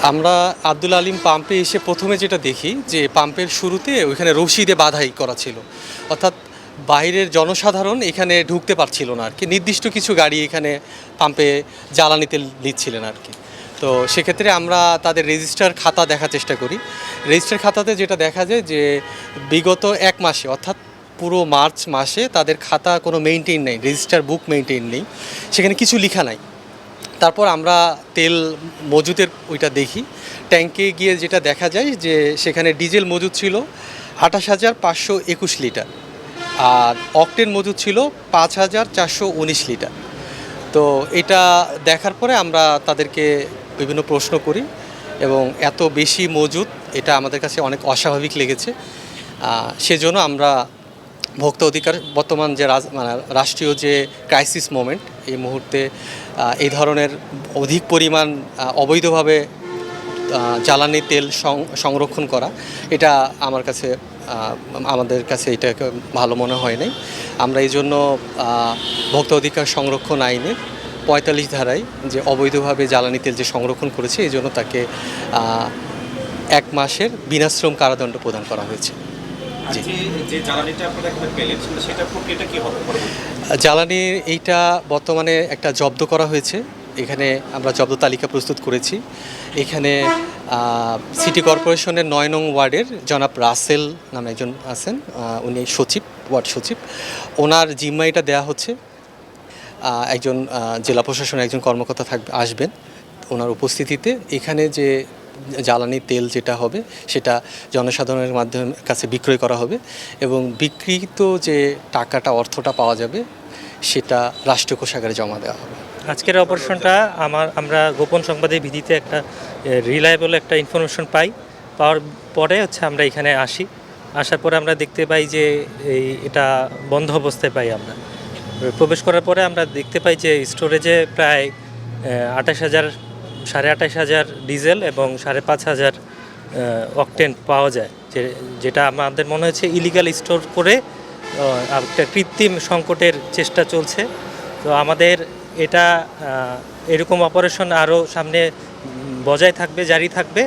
আমরা আব্দুল আলিম পাম্পে এসে প্রথমে যেটা দেখি যে পাম্পের শুরুতে ওইখানে রশি দিয়ে বাঁধাই করা ছিল, অর্থাৎ বাইরের জনসাধারণ এখানে ঢুকতে পারছিল না আর কি। নির্দিষ্ট কিছু গাড়ি এখানে পাম্পে জ্বালানি তেল নিচ্ছিলেন আর কি। তো সেক্ষেত্রে আমরা তাদের রেজিস্টার খাতা দেখার চেষ্টা করি। রেজিস্টার খাতাতে যেটা দেখা যায় যে বিগত এক মাসে, অর্থাৎ পুরো মার্চ মাসে তাদের খাতা কোনো মেইনটেইন নেই, রেজিস্টার বুক মেইনটেইন নেই, সেখানে কিছু লেখা নাই। তারপর আমরা তেল মজুদের ওইটা দেখি, ট্যাঙ্কে গিয়ে যেটা দেখা যায় যে সেখানে ডিজেল মজুদ ছিল 28,521 লিটার, আর অকটেন মজুদ ছিল 5,419 লিটার। তো এটা দেখার পরে আমরা তাদেরকে বিভিন্ন প্রশ্ন করি এবং এত বেশি মজুদ এটা আমাদের কাছে অনেক অস্বাভাবিক লেগেছে। সেজন্য আমরা ভোক্তা অধিকার, বর্তমান যে মানে রাষ্ট্রীয় যে ক্রাইসিস মোমেন্ট, এই মুহূর্তে এই ধরনের অধিক পরিমাণ অবৈধভাবে জ্বালানি তেল সংরক্ষণ করা, এটা আমাদের কাছে এটা ভালো মনে হয় নাই। আমরা এই জন্য ভোক্তা অধিকার সংরক্ষণ আইনের 45 ধারায় যে অবৈধভাবে জ্বালানি তেল যে সংরক্ষণ করেছে, এই জন্য তাকে 1 মাসের বিনাশ্রম কারাদণ্ড প্রদান করা হয়েছে। জ্বালানি এইটা বর্তমানে একটা জব্দ করা হয়েছে। এখানে আমরা জব্দ তালিকা প্রস্তুত করেছি। এখানে সিটি কর্পোরেশনের 9 নং ওয়ার্ডের জনাব রাসেল নামে একজন আছেন, উনি সচিব, ওয়ার্ড সচিব। ওনার জিম্মা এটা দেওয়া হচ্ছে। একজন জেলা প্রশাসনের একজন কর্মকর্তা আসবেন ওনার উপস্থিতিতে। এখানে যে জ্বালানি তেল যেটা হবে সেটা জনসাধারণের মাধ্যমে কাছে বিক্রয় করা হবে এবং বিক্রিত যে টাকাটা, অর্থটা পাওয়া যাবে সেটা রাষ্ট্রীয় কোষাগারে জমা দেওয়া হবে। আজকের অপারেশনটা আমরা গোপন সংবাদের ভিত্তিতে একটা রিলায়েবল একটা ইনফরমেশন পাওয়ার পরে আমরা এখানে আসার পরে আমরা দেখতে পাই যে এটা বন্ধ অবস্থায় পাই। আমরা প্রবেশ করার পরে আমরা দেখতে পাই যে স্টোরেজে প্রায় 28,000 ডিজেল এবং 5,500 অকটেন পাওয়া যায়, যেটা আমাদের মনে হচ্ছে ইলিগাল স্টোর করে একটা কৃত্রিম সংকটের চেষ্টা চলছে। তো আমাদের এটা এরকম অপারেশন আরও সামনে বজায় থাকবে, জারি থাকবে।